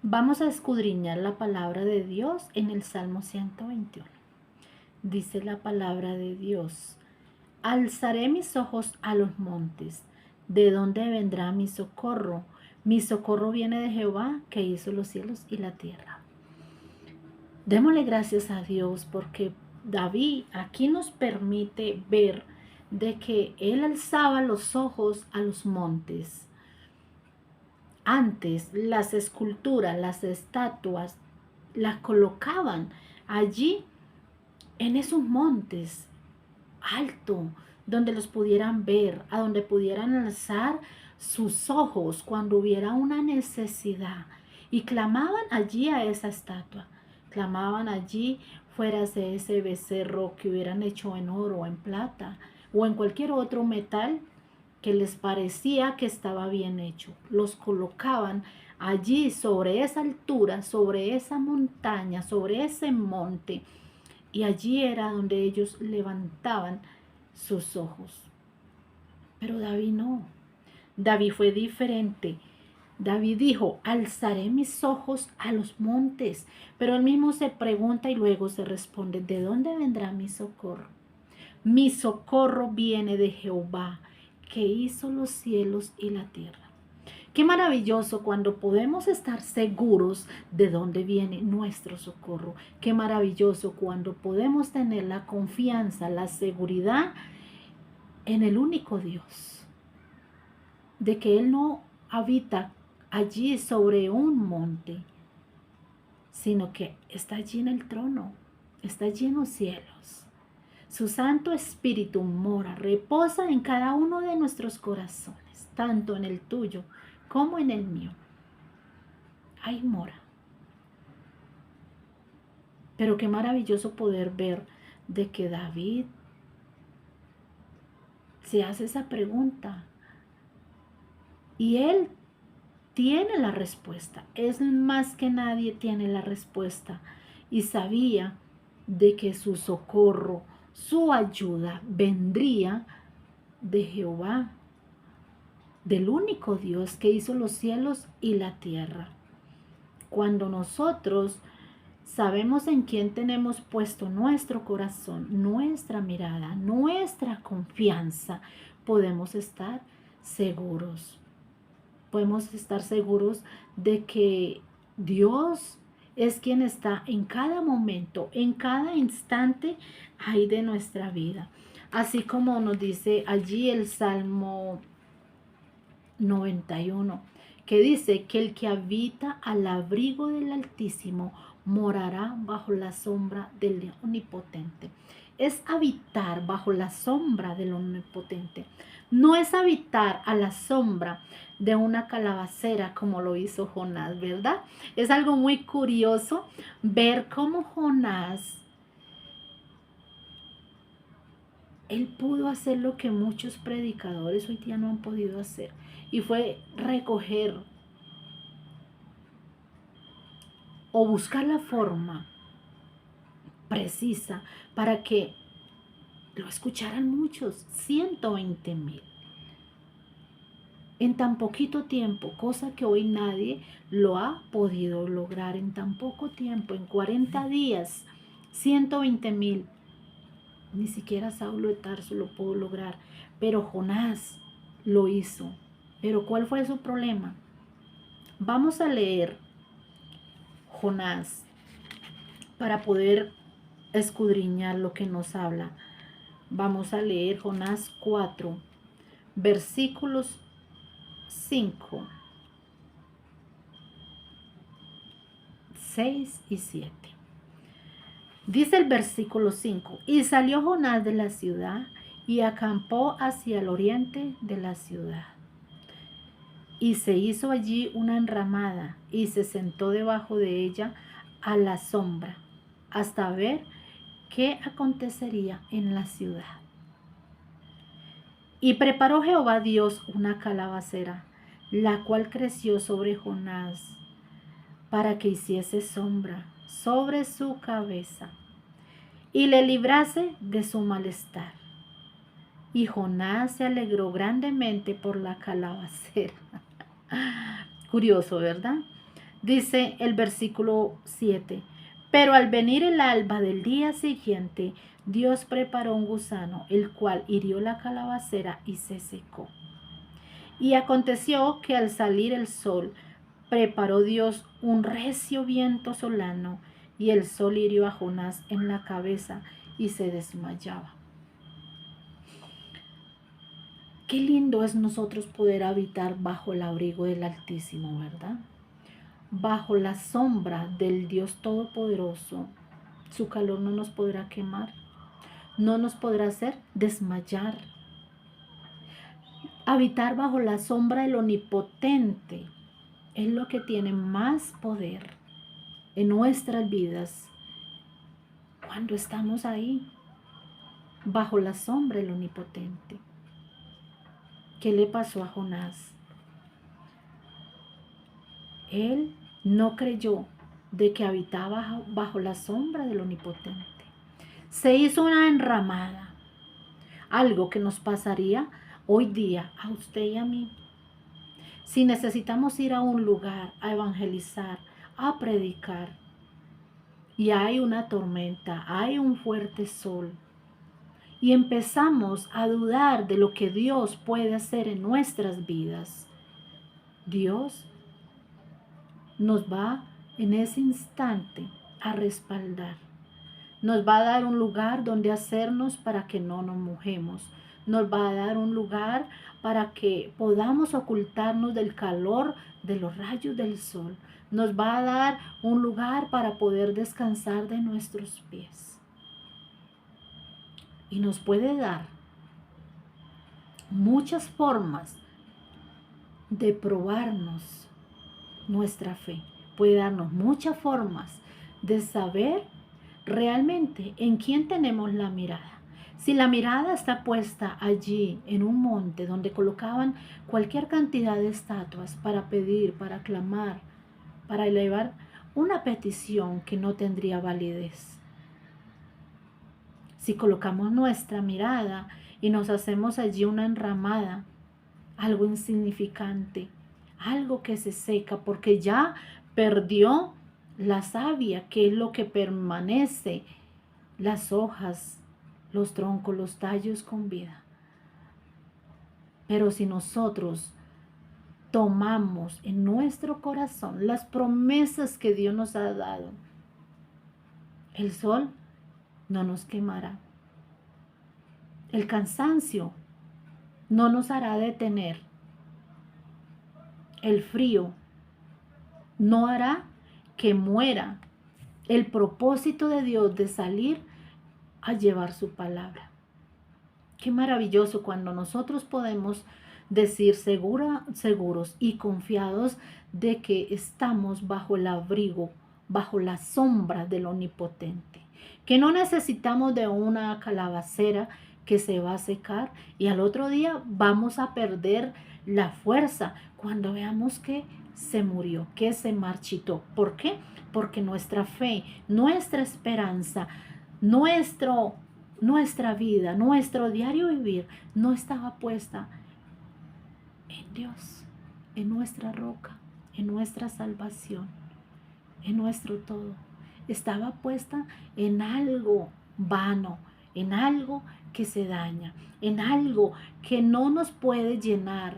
Vamos a escudriñar la palabra de Dios en el Salmo 121. Dice la palabra de Dios: alzaré mis ojos a los montes. ¿De dónde vendrá mi socorro? Mi socorro viene de Jehová, que hizo los cielos y la tierra. Démosle gracias a Dios porque David aquí nos permite ver de que él alzaba los ojos a los montes. Antes las esculturas, las estatuas, las colocaban allí en esos montes alto, donde los pudieran ver, a donde pudieran alzar sus ojos cuando hubiera una necesidad. Y clamaban allí a esa estatua, clamaban allí fuera de ese becerro que hubieran hecho en oro o en plata o en cualquier otro metal que les parecía que estaba bien hecho. Los colocaban allí sobre esa altura, sobre esa montaña, sobre ese monte, y allí era donde ellos levantaban sus ojos. Pero David no. David fue diferente. David dijo: alzaré mis ojos a los montes. Pero él mismo se pregunta y luego se responde: ¿de dónde vendrá mi socorro? Mi socorro viene de Jehová, que hizo los cielos y la tierra. Qué maravilloso cuando podemos estar seguros de dónde viene nuestro socorro. Qué maravilloso cuando podemos tener la confianza, la seguridad en el único Dios. De que Él no habita allí sobre un monte, sino que está allí en el trono, está allí en los cielos. Su Santo Espíritu mora, reposa en cada uno de nuestros corazones, tanto en el tuyo como en el mío. Ahí mora. Pero qué maravilloso poder ver de que David se hace esa pregunta y él tiene la respuesta. Es más que nadie tiene la respuesta y sabía de que su socorro, su ayuda vendría de Jehová, del único Dios que hizo los cielos y la tierra. Cuando nosotros sabemos en quién tenemos puesto nuestro corazón, nuestra mirada, nuestra confianza, podemos estar seguros. Podemos estar seguros de que Dios es quien está en cada momento, en cada instante ahí de nuestra vida. Así como nos dice allí el Salmo 91, que dice que el que habita al abrigo del Altísimo morará bajo la sombra del Omnipotente. Es habitar bajo la sombra del Omnipotente. No es habitar a la sombra de una calabacera como lo hizo Jonás, ¿verdad? Es algo muy curioso ver cómo Jonás, él pudo hacer lo que muchos predicadores hoy día no han podido hacer, y fue recoger o buscar la forma precisa para que lo escucharan muchos, 120,000. En tan poquito tiempo, cosa que hoy nadie lo ha podido lograr en tan poco tiempo, en 40 días, 120,000. Ni siquiera Saulo de Tarso lo pudo lograr, pero Jonás lo hizo. Pero ¿cuál fue su problema? Vamos a leer Jonás para poder escudriñar lo que nos habla. Vamos a leer Jonás 4, versículos 5, 6 y 7. Dice el versículo 5: y salió Jonás de la ciudad y acampó hacia el oriente de la ciudad. Y se hizo allí una enramada y se sentó debajo de ella a la sombra, hasta ver qué acontecería en la ciudad. Y preparó Jehová Dios una calabacera, la cual creció sobre Jonás, para que hiciese sombra sobre su cabeza, y le librase de su malestar. Y Jonás se alegró grandemente por la calabacera. Curioso, ¿verdad? Dice el versículo 7. Pero al venir el alba del día siguiente, Dios preparó un gusano, el cual hirió la calabacera y se secó. Y aconteció que al salir el sol, preparó Dios un recio viento solano, y el sol hirió a Jonás en la cabeza y se desmayaba. Qué lindo es nosotros poder habitar bajo el abrigo del Altísimo, ¿verdad? Bajo la sombra del Dios Todopoderoso. Su calor no nos podrá quemar, no nos podrá hacer desmayar. Habitar bajo la sombra del Omnipotente es lo que tiene más poder en nuestras vidas cuando estamos ahí, bajo la sombra del Omnipotente. ¿Qué le pasó a Jonás? Él no creyó de que habitaba bajo la sombra del Omnipotente. Se hizo una enramada, algo que nos pasaría hoy día a usted y a mí. Si necesitamos ir a un lugar a evangelizar, a predicar, y hay una tormenta, hay un fuerte sol, y empezamos a dudar de lo que Dios puede hacer en nuestras vidas, Dios nos va en ese instante a respaldar. Nos va a dar un lugar donde hacernos para que no nos mojemos. Nos va a dar un lugar para que podamos ocultarnos del calor de los rayos del sol. Nos va a dar un lugar para poder descansar de nuestros pies. Y nos puede dar muchas formas de probarnos nuestra fe. Puede darnos muchas formas de saber realmente en quién tenemos la mirada. Si la mirada está puesta allí en un monte donde colocaban cualquier cantidad de estatuas para pedir, para clamar, para elevar una petición que no tendría validez. Si colocamos nuestra mirada y nos hacemos allí una enramada, algo insignificante, algo que se seca porque ya perdió la savia, que es lo que permanece, las hojas, los troncos, los tallos con vida. Pero si nosotros tomamos en nuestro corazón las promesas que Dios nos ha dado, el sol no nos quemará. El cansancio no nos hará detener. El frío no hará que muera el propósito de Dios de salir a llevar su palabra. Qué maravilloso cuando nosotros podemos decir seguros y confiados de que estamos bajo el abrigo, bajo la sombra del Omnipotente. Que no necesitamos de una calabacera que se va a secar y al otro día vamos a perder la fuerza cuando veamos que se murió, que se marchitó. ¿Por qué? Porque nuestra fe, nuestra esperanza, nuestra vida, nuestro diario vivir no estaba puesta en Dios, en nuestra roca, en nuestra salvación, en nuestro todo. Estaba puesta en algo vano, en algo que se daña, en algo que no nos puede llenar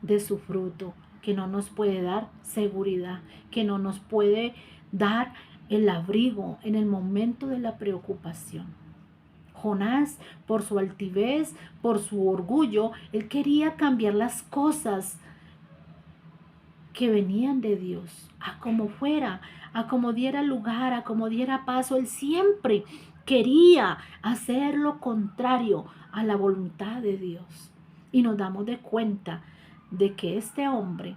de su fruto, que no nos puede dar seguridad, que no nos puede dar el abrigo en el momento de la preocupación. Jonás, por su altivez, por su orgullo, él quería cambiar las cosas que venían de Dios, a como fuera, a como diera lugar, a como diera paso. Él siempre quería hacer lo contrario a la voluntad de Dios. Y nos damos de cuenta de que este hombre,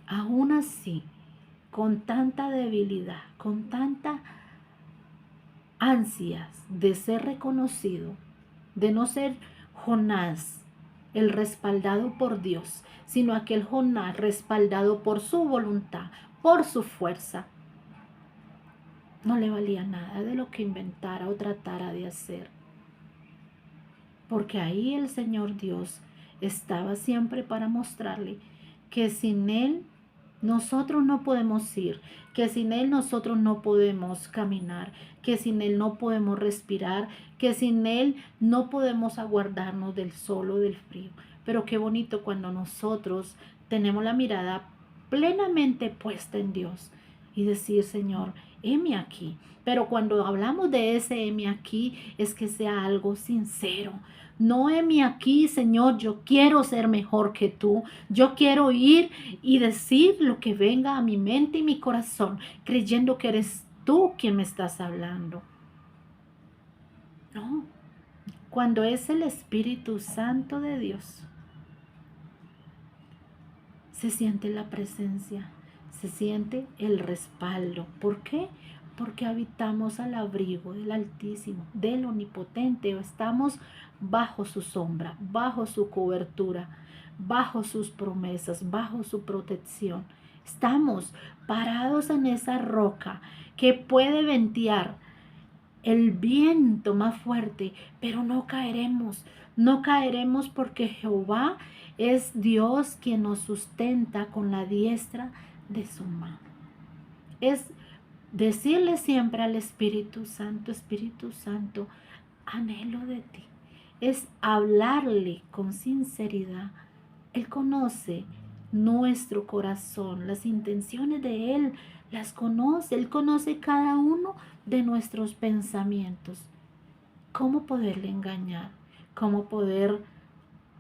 aún así, con tanta debilidad, con tanta ansias de ser reconocido, de no ser Jonás, el respaldado por Dios, sino aquel Jonás respaldado por su voluntad, por su fuerza, no le valía nada de lo que inventara o tratara de hacer. Porque ahí el Señor Dios estaba siempre para mostrarle que sin Él Nosotros no podemos ir, que sin Él nosotros no podemos caminar, que sin Él no podemos respirar, que sin Él no podemos aguardarnos del sol o del frío. Pero qué bonito cuando nosotros tenemos la mirada plenamente puesta en Dios y decir, Señor, heme aquí. Pero cuando hablamos de ese heme aquí, es que sea algo sincero. No heme aquí, Señor, yo quiero ser mejor que tú. Yo quiero ir y decir lo que venga a mi mente y mi corazón, creyendo que eres tú quien me estás hablando. No, cuando es el Espíritu Santo de Dios, se siente la presencia, se siente el respaldo. ¿Por qué? Porque habitamos al abrigo del Altísimo, del Omnipotente, o estamos bajo su sombra, bajo su cobertura, bajo sus promesas, bajo su protección. Estamos parados en esa roca que puede ventear el viento más fuerte, pero no caeremos. No caeremos porque Jehová es Dios quien nos sustenta con la diestra de su mano. Es decirle siempre al Espíritu Santo, anhelo de ti. Es hablarle con sinceridad. Él conoce nuestro corazón, las intenciones de Él las conoce. Él conoce cada uno de nuestros pensamientos. ¿Cómo poderle engañar? ¿Cómo poder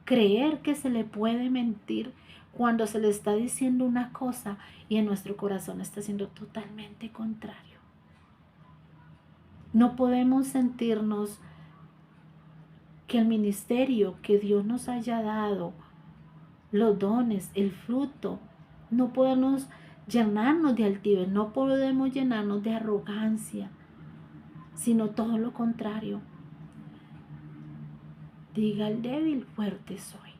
creer que se le puede mentir cuando se le está diciendo una cosa y en nuestro corazón está siendo totalmente contrario? No podemos sentirnos que el ministerio que Dios nos haya dado, los dones, el fruto, no podemos llenarnos de altivez, no podemos llenarnos de arrogancia, sino todo lo contrario. Diga el débil, fuerte soy.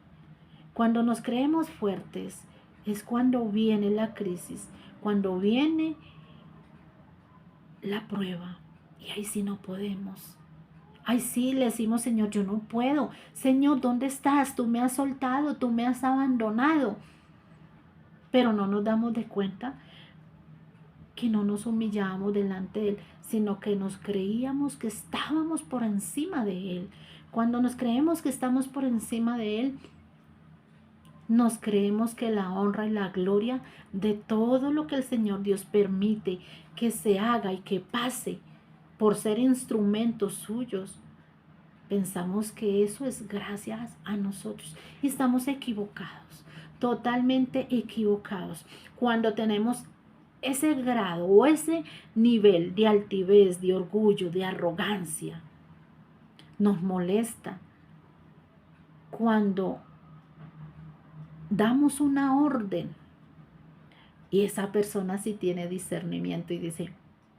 Cuando nos creemos fuertes es cuando viene la crisis, cuando viene la prueba. Y ahí sí no podemos. Ahí sí le decimos, Señor, yo no puedo. Señor, ¿dónde estás? Tú me has soltado, tú me has abandonado. Pero no nos damos de cuenta que no nos humillábamos delante de Él, sino que nos creíamos que estábamos por encima de Él. Cuando nos creemos que estamos por encima de Él, nos creemos que la honra y la gloria de todo lo que el Señor Dios permite que se haga y que pase por ser instrumentos suyos, pensamos que eso es gracias a nosotros y estamos equivocados, totalmente equivocados. Cuando tenemos ese grado o ese nivel de altivez, de orgullo, de arrogancia, nos molesta cuando damos una orden y esa persona sí tiene discernimiento y dice,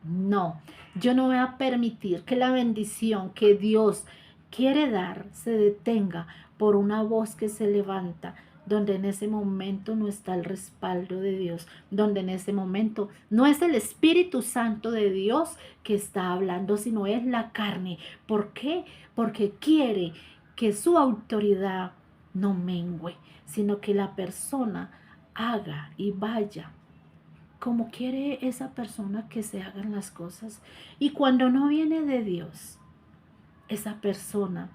no, yo no voy a permitir que la bendición que Dios quiere dar se detenga por una voz que se levanta, donde en ese momento no está el respaldo de Dios, donde en ese momento no es el Espíritu Santo de Dios que está hablando, sino es la carne. ¿Por qué? Porque quiere que su autoridad no mengüe, sino que la persona haga y vaya como quiere esa persona que se hagan las cosas. Y cuando no viene de Dios, esa persona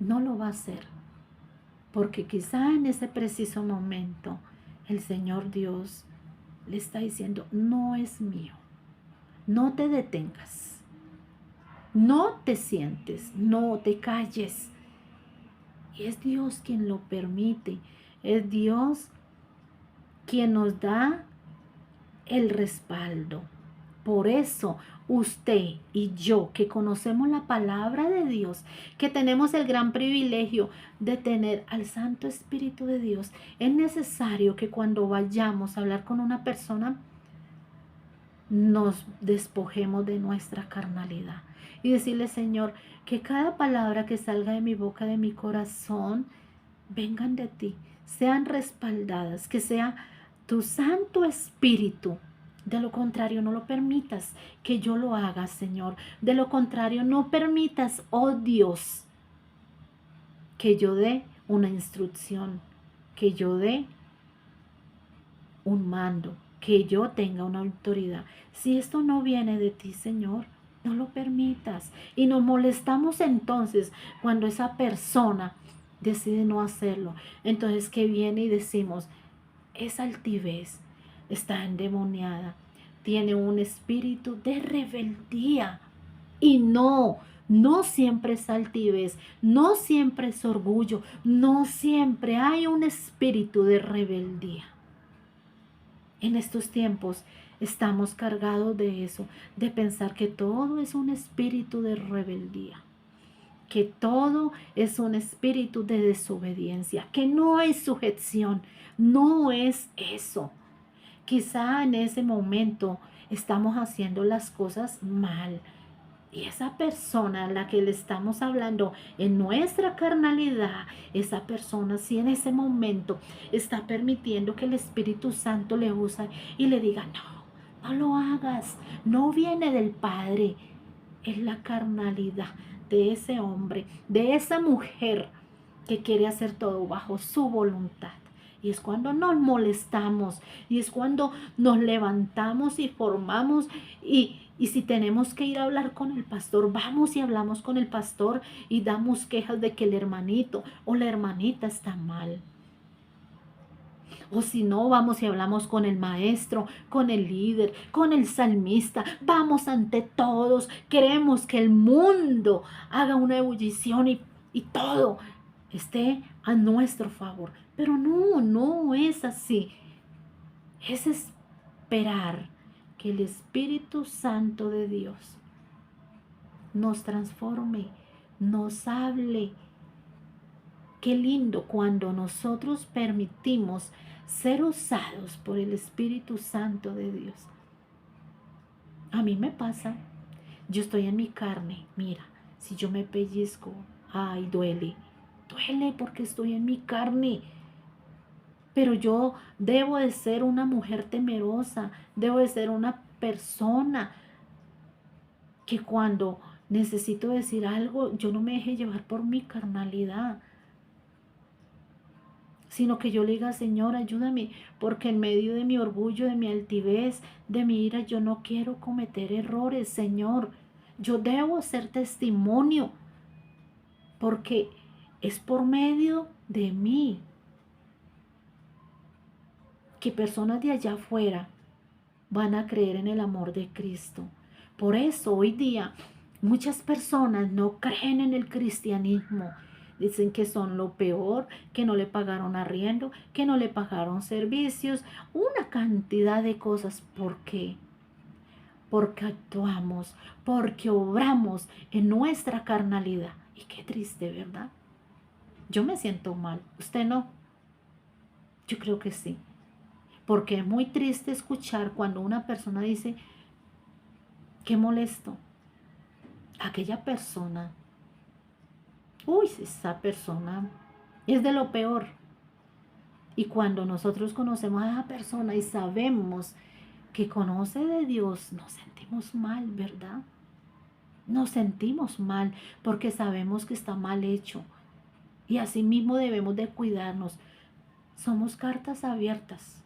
no lo va a hacer, porque quizá en ese preciso momento el Señor Dios le está diciendo, no es mío, no te detengas, no te sientes, no te calles. Y es Dios quien lo permite, es Dios quien nos da el respaldo. Por eso usted y yo, que conocemos la palabra de Dios, que tenemos el gran privilegio de tener al Santo Espíritu de Dios, es necesario que cuando vayamos a hablar con una persona, nos despojemos de nuestra carnalidad y decirle, Señor, que cada palabra que salga de mi boca, de mi corazón, vengan de ti, sean respaldadas, que sea tu Santo Espíritu. De lo contrario, no lo permitas que yo lo haga, Señor. De lo contrario, no permitas, oh Dios, que yo dé una instrucción, que yo dé un mando, que yo tenga una autoridad. Si esto no viene de ti, Señor, no lo permitas. Y nos molestamos entonces cuando esa persona decide no hacerlo. Entonces que viene y decimos, esa altivez está endemoniada, tiene un espíritu de rebeldía. Y no siempre es altivez, no siempre es orgullo, no siempre hay un espíritu de rebeldía. En estos tiempos estamos cargados de eso, de pensar que todo es un espíritu de rebeldía, que todo es un espíritu de desobediencia, que no hay sujeción, no es eso. Quizá en ese momento estamos haciendo las cosas mal. Y esa persona a la que le estamos hablando en nuestra carnalidad, esa persona si en ese momento está permitiendo que el Espíritu Santo le use y le diga, no lo hagas, no viene del Padre, es la carnalidad de ese hombre, de esa mujer que quiere hacer todo bajo su voluntad. Y es cuando nos molestamos, y es cuando nos levantamos y formamos, y si tenemos que ir a hablar con el pastor, vamos y hablamos con el pastor y damos quejas de que el hermanito o la hermanita está mal. O si no, vamos y hablamos con el maestro, con el líder, con el salmista. Vamos ante todos. Queremos que el mundo haga una ebullición y todo esté a nuestro favor. Pero no es así. Es esperar que el Espíritu Santo de Dios nos transforme, nos hable. Qué lindo cuando nosotros permitimos ser usados por el Espíritu Santo de Dios. A mí me pasa, yo estoy en mi carne, mira, si yo me pellizco, ay, duele porque estoy en mi carne. Pero yo debo de ser una mujer temerosa, debo de ser una persona que cuando necesito decir algo, yo no me deje llevar por mi carnalidad, sino que yo le diga, Señor, ayúdame, porque en medio de mi orgullo, de mi altivez, de mi ira, yo no quiero cometer errores, Señor. Yo debo ser testimonio, porque es por medio de mí que personas de allá afuera van a creer en el amor de Cristo. Por eso hoy día muchas personas no creen en el cristianismo. Dicen que son lo peor, que no le pagaron arriendo, que no le pagaron servicios, una cantidad de cosas. ¿Por qué? Porque actuamos, porque obramos en nuestra carnalidad. Y qué triste, ¿verdad? Yo me siento mal. ¿Usted no? Yo creo que sí. Porque es muy triste escuchar cuando una persona dice, qué molesto. Aquella persona, esa persona es de lo peor. Y cuando nosotros conocemos a esa persona y sabemos que conoce de Dios, nos sentimos mal, ¿verdad? Nos sentimos mal porque sabemos que está mal hecho. Y así mismo debemos de cuidarnos. Somos cartas abiertas.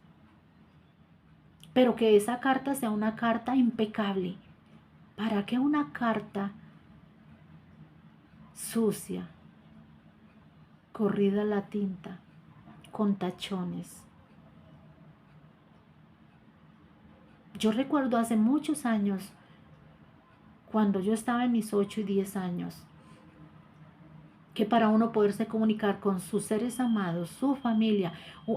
Pero que esa carta sea una carta impecable. ¿Para qué una carta sucia, corrida la tinta, con tachones? Yo recuerdo hace muchos años, cuando yo estaba en mis 8 y 10 años, que para uno poderse comunicar con sus seres amados, su familia,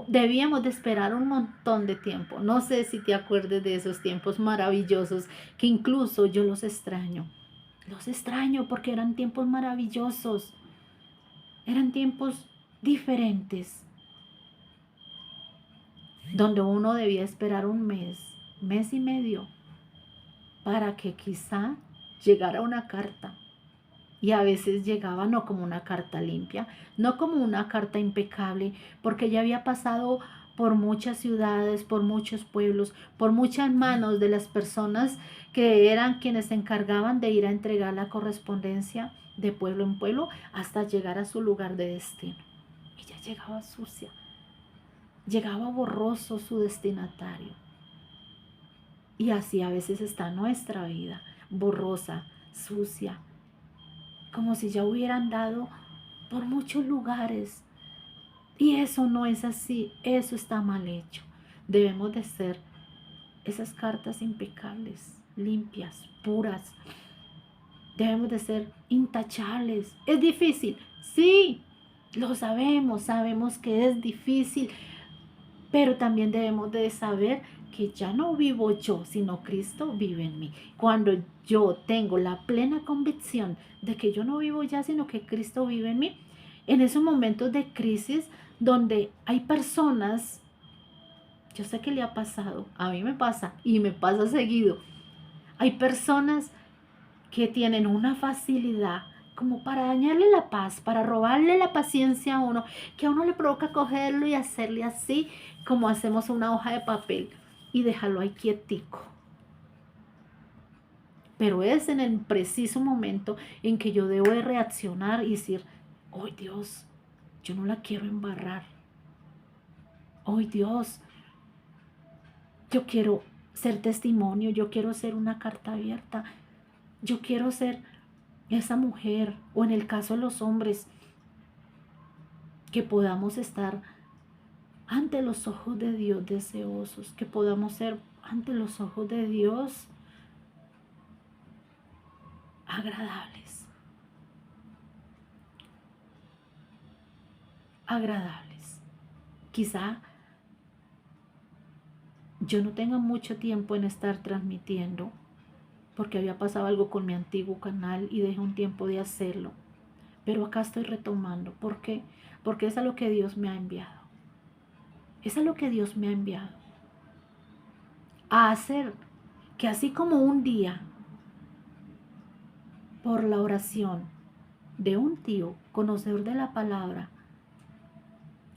debíamos de esperar un montón de tiempo. No sé si te acuerdas de esos tiempos maravillosos, que incluso yo los extraño. Los extraño porque eran tiempos maravillosos, eran tiempos diferentes, donde uno debía esperar un mes y medio, para que quizá llegara una carta. Y a veces llegaba no como una carta limpia, no como una carta impecable, porque ya había pasado por muchas ciudades, por muchos pueblos, por muchas manos de las personas que eran quienes se encargaban de ir a entregar la correspondencia de pueblo en pueblo hasta llegar a su lugar de destino. Y ya llegaba sucia. llegaba borroso su destinatario. Y así a veces está nuestra vida, borrosa, sucia, como si ya hubiera andado por muchos lugares. Y eso no es así, eso está mal hecho. Debemos de ser esas cartas impecables, limpias, puras. Debemos de ser intachables. ¿Es difícil? Sí, lo sabemos, sabemos que es difícil, pero también debemos de saber que ya no vivo yo, sino Cristo vive en mí. Cuando yo tengo la plena convicción de que yo no vivo ya, sino que Cristo vive en mí, en esos momentos de crisis donde hay personas, yo sé que le ha pasado, a mí me pasa y me pasa seguido, hay personas que tienen una facilidad como para dañarle la paz, para robarle la paciencia a uno, que a uno le provoca cogerlo y hacerle así como hacemos una hoja de papel y dejarlo ahí quietico. Pero es en el preciso momento en que yo debo de reaccionar y decir, ¡ay Dios! Yo no la quiero embarrar. ¡Ay Dios! Yo quiero ser testimonio, yo quiero ser una carta abierta, yo quiero ser esa mujer, o en el caso de los hombres, que podamos estar ante los ojos de Dios deseosos, que podamos ser ante los ojos de Dios agradables, agradables. Quizá yo no tenga mucho tiempo en estar transmitiendo, porque había pasado algo con mi antiguo canal y dejé un tiempo de hacerlo, pero acá estoy retomando. ¿Por qué? Porque es a lo que Dios me ha enviado. Es a lo que Dios me ha enviado. A hacer que así como un día, por la oración de un tío, conocedor de la palabra,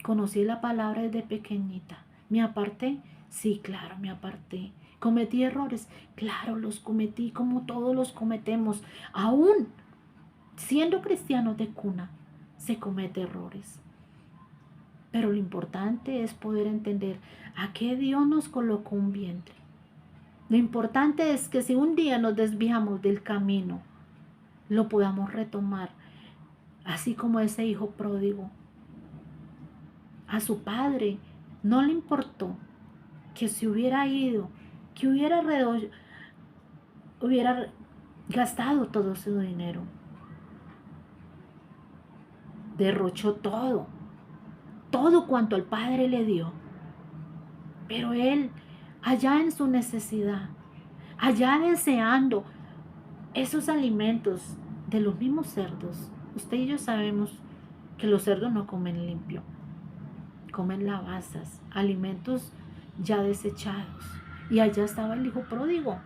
conocí la palabra desde pequeñita. ¿Me aparté? Sí, claro, me aparté. ¿Cometí errores? Claro, los cometí como todos los cometemos. Aún siendo cristianos de cuna, se comete errores. Pero lo importante es poder entender a qué Dios nos colocó un vientre. Lo importante es que si un día nos desviamos del camino, lo podamos retomar, así como ese hijo pródigo. A su padre no le importó que se hubiera ido, que hubiera gastado todo su dinero. Derrochó todo, todo cuanto el padre le dio. Pero él, allá en su necesidad, allá deseando esos alimentos de los mismos cerdos. Usted y yo sabemos que los cerdos no comen limpio, comen lavazas, alimentos ya desechados. Y allá estaba el hijo pródigo,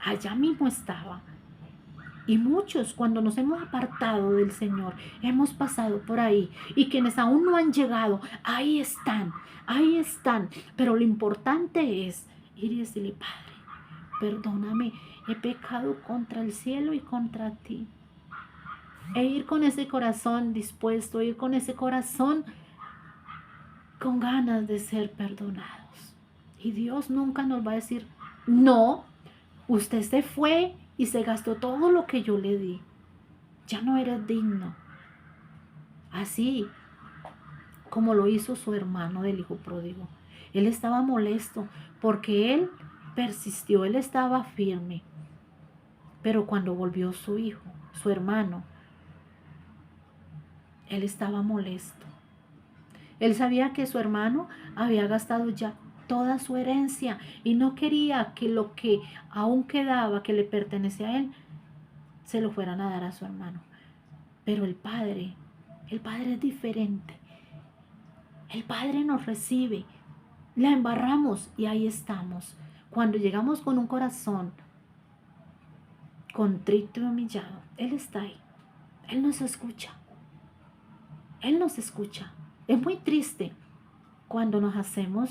allá mismo estaba. Y muchos, cuando nos hemos apartado del Señor, hemos pasado por ahí. Y quienes aún no han llegado, ahí están, ahí están. Pero lo importante es ir y decirle, Padre, perdóname, he pecado contra el cielo y contra ti. E ir con ese corazón dispuesto, ir con ese corazón con ganas de ser perdonados. Y Dios nunca nos va a decir, no, usted se fue y se gastó todo lo que yo le di. Ya no eres digno. Así como lo hizo su hermano del hijo pródigo. Él estaba molesto porque él persistió, él estaba firme. Pero cuando volvió su hijo, su hermano, él estaba molesto. Él sabía que su hermano había gastado ya toda su herencia y no quería que lo que aún quedaba, que le pertenecía a él, se lo fueran a dar a su hermano. Pero el Padre es diferente. El Padre nos recibe, la embarramos y ahí estamos. Cuando llegamos con un corazón contrito y humillado, Él está ahí. Él nos escucha. Él nos escucha. Es muy triste cuando nos hacemos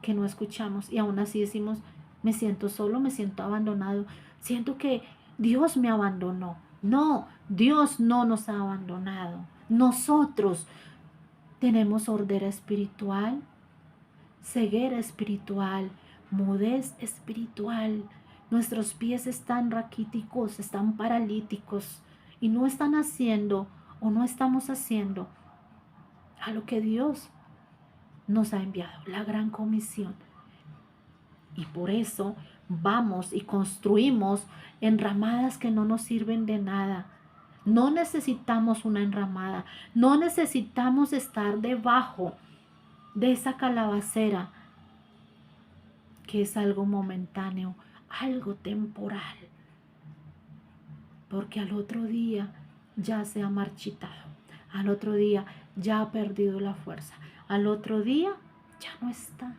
que no escuchamos y aún así decimos, me siento solo, me siento abandonado, siento que Dios me abandonó. No, Dios no nos ha abandonado. Nosotros tenemos sordera espiritual, ceguera espiritual, mudez espiritual. Nuestros pies están raquíticos, están paralíticos y no están haciendo o no estamos haciendo a lo que Dios nos ha enviado, la gran comisión. Y por eso vamos y construimos enramadas que no nos sirven de nada. No necesitamos una enramada, no necesitamos estar debajo de esa calabacera que es algo momentáneo, algo temporal, porque al otro día ya se ha marchitado, al otro día ya ha perdido la fuerza, al otro día ya no está,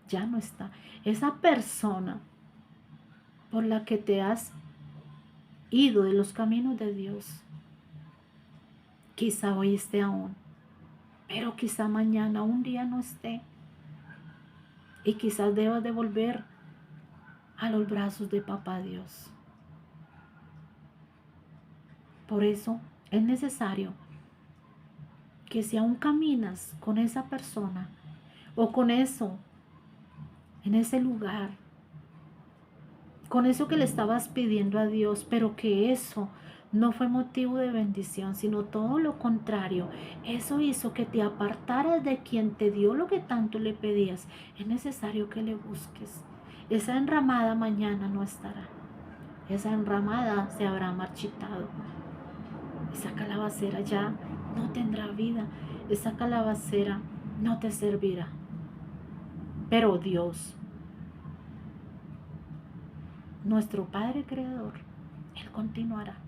ya no está. Esa persona por la que te has ido de los caminos de Dios, quizá hoy esté aún, pero quizá mañana un día no esté, y quizás debas de volver a los brazos de Papá Dios. Por eso es necesario que si aún caminas con esa persona o con eso, en ese lugar, con eso que le estabas pidiendo a Dios, pero que eso no fue motivo de bendición, sino todo lo contrario, eso hizo que te apartaras de quien te dio lo que tanto le pedías, es necesario que le busques. Esa enramada mañana no estará, esa enramada se habrá marchitado. Esa calabacera ya no tendrá vida. Esa calabacera no te servirá. Pero Dios, nuestro Padre Creador, Él continuará.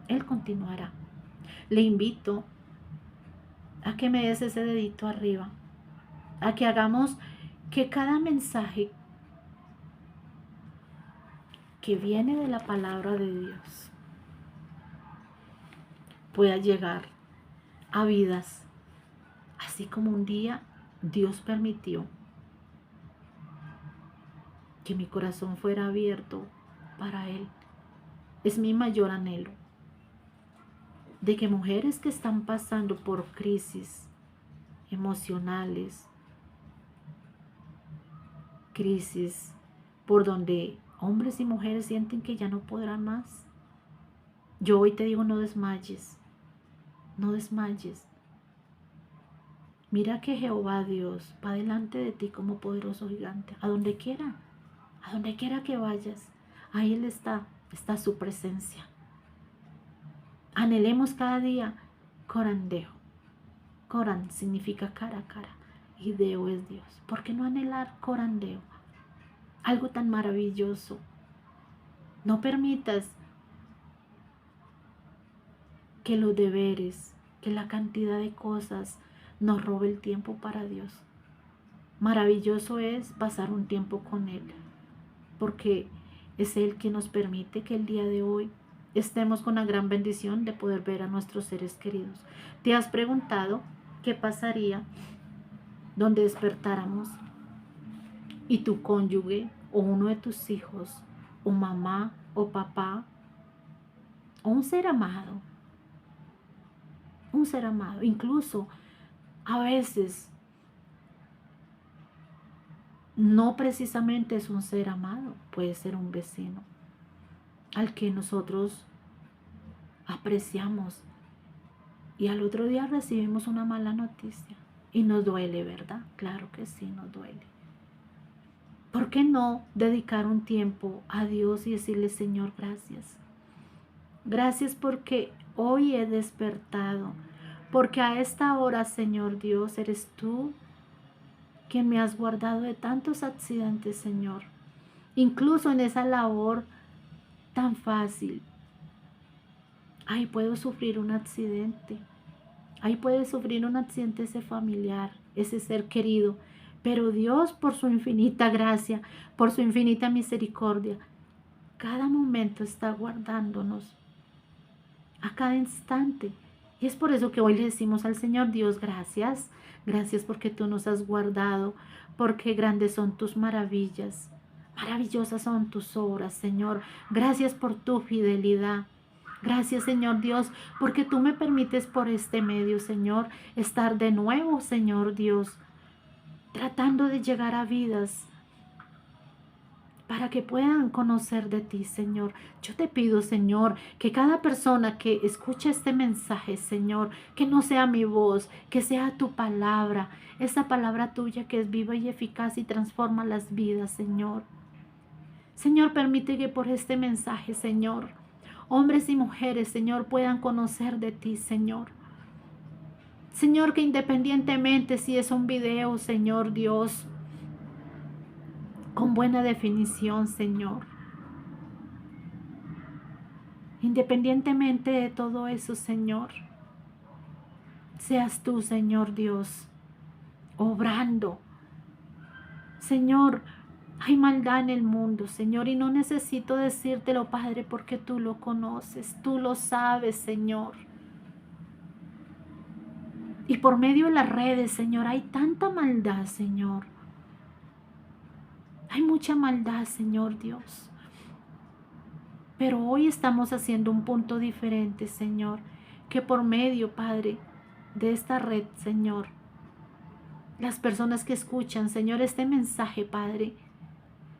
Él continuará. Le invito a que me des ese dedito arriba. A que hagamos que cada mensaje que viene de la palabra de Dios pueda llegar a vidas, así como un día Dios permitió que mi corazón fuera abierto para Él. Es mi mayor anhelo de que mujeres que están pasando por crisis emocionales, crisis por donde hombres y mujeres sienten que ya no podrán más, yo hoy te digo, no desmayes, no desmayes. Mira que Jehová Dios va delante de ti como poderoso gigante, a donde quiera que vayas, ahí Él está su presencia. Anhelemos cada día corandeo. Coran significa cara a cara y Deo es Dios. ¿Por qué no anhelar corandeo? Algo tan maravilloso. No permitas que los deberes, que la cantidad de cosas nos robe el tiempo para Dios. Maravilloso es pasar un tiempo con Él, porque es Él quien nos permite que el día de hoy estemos con la gran bendición de poder ver a nuestros seres queridos. ¿Te has preguntado qué pasaría donde despertáramos y tu cónyuge o uno de tus hijos o mamá o papá o un ser amado, incluso a veces no precisamente es un ser amado, puede ser un vecino al que nosotros apreciamos y al otro día recibimos una mala noticia y nos duele, ¿verdad? Claro que sí, nos duele. ¿Por qué no dedicar un tiempo a Dios y decirle, Señor, gracias? Gracias porque hoy he despertado, porque a esta hora, Señor Dios, eres tú quien me has guardado de tantos accidentes, Señor. Incluso en esa labor tan fácil. Ay, puedo sufrir un accidente. Ahí puede sufrir un accidente ese familiar, ese ser querido. Pero Dios, por su infinita gracia, por su infinita misericordia, cada momento está guardándonos, a cada instante. Y es por eso que hoy le decimos al Señor Dios, gracias. Gracias porque tú nos has guardado, porque grandes son tus maravillas. Maravillosas son tus obras, Señor. Gracias por tu fidelidad. Gracias, Señor Dios, porque tú me permites por este medio, Señor, estar de nuevo, Señor Dios, tratando de llegar a vidas para que puedan conocer de ti, Señor. Yo te pido, Señor, que cada persona que escuche este mensaje, Señor, que no sea mi voz, que sea tu palabra, esa palabra tuya que es viva y eficaz y transforma las vidas, Señor. Señor, permite que por este mensaje, Señor, hombres y mujeres, Señor, puedan conocer de ti, Señor. Señor, que independientemente si es un video, Señor Dios, con buena definición, Señor. Independientemente de todo eso, Señor, seas tú, Señor Dios, obrando. Señor, hay maldad en el mundo, Señor, y no necesito decírtelo, Padre, porque tú lo conoces, tú lo sabes, Señor. Y por medio de las redes, Señor, hay tanta maldad, Señor. Hay mucha maldad, Señor Dios. Pero hoy estamos haciendo un punto diferente, Señor, que por medio, Padre, de esta red, Señor, las personas que escuchan, Señor, este mensaje, Padre,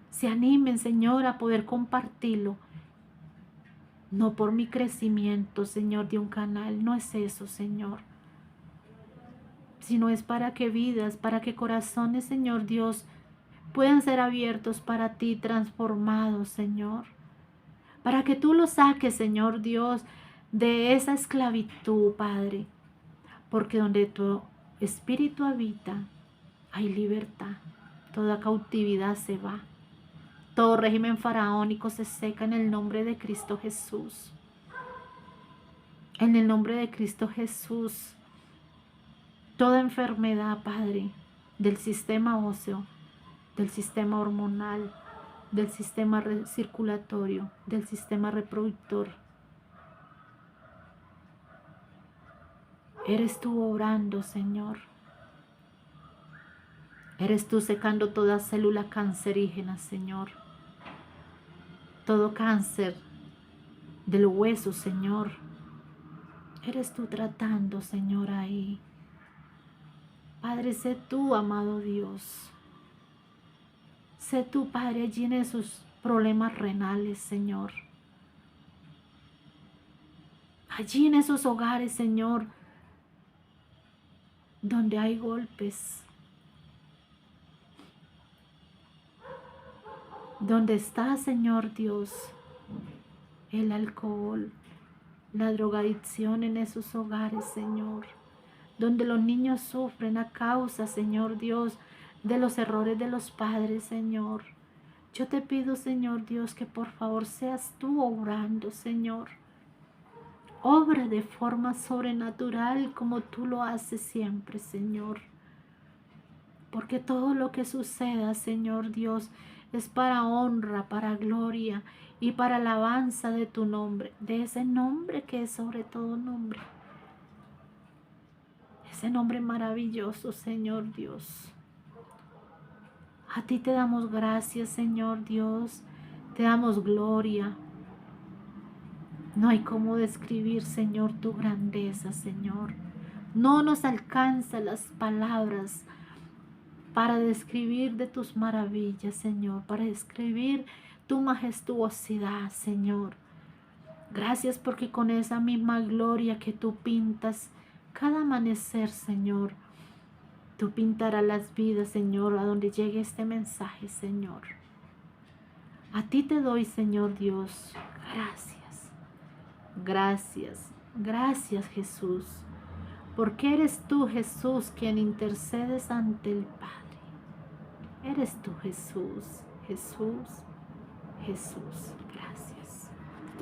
se animen, Señor, a poder compartirlo. No por mi crecimiento, Señor, de un canal, no es eso, Señor, sino es para que vidas, para que corazones, Señor Dios, puedan ser abiertos para ti, transformados, Señor. Para que tú los saques, Señor Dios, de esa esclavitud, Padre. Porque donde tu espíritu habita, hay libertad. Toda cautividad se va. Todo régimen faraónico se seca en el nombre de Cristo Jesús. En el nombre de Cristo Jesús. Toda enfermedad, Padre, del sistema óseo, del sistema hormonal, del sistema circulatorio, del sistema reproductor. Eres tú obrando, Señor. Eres tú secando toda célula cancerígena, Señor. Todo cáncer del hueso, Señor. Eres tú tratando, Señor, ahí. Padre, sé tú, amado Dios. Sé tú, Padre, allí en esos problemas renales, Señor. Allí en esos hogares, Señor, donde hay golpes. Donde está, Señor Dios, el alcohol, la drogadicción en esos hogares, Señor. Donde los niños sufren a causa, Señor Dios, de los errores de los padres, Señor. Yo te pido, Señor Dios, que por favor seas tú obrando, Señor. Obra de forma sobrenatural como tú lo haces siempre, Señor. Porque todo lo que suceda, Señor Dios, es para honra, para gloria y para alabanza de tu nombre, de ese nombre que es sobre todo nombre. Ese nombre maravilloso, Señor Dios. A ti te damos gracias, Señor Dios. Te damos gloria. No hay cómo describir, Señor, tu grandeza, Señor. No nos alcanzan las palabras para describir de tus maravillas, Señor. Para describir tu majestuosidad, Señor. Gracias porque con esa misma gloria que tú pintas cada amanecer, Señor, tú pintarás las vidas, Señor, a donde llegue este mensaje, Señor. A ti te doy, Señor Dios, gracias, gracias, gracias, Jesús, porque eres tú, Jesús, quien intercedes ante el Padre. Eres tú, Jesús, Jesús, Jesús, gracias.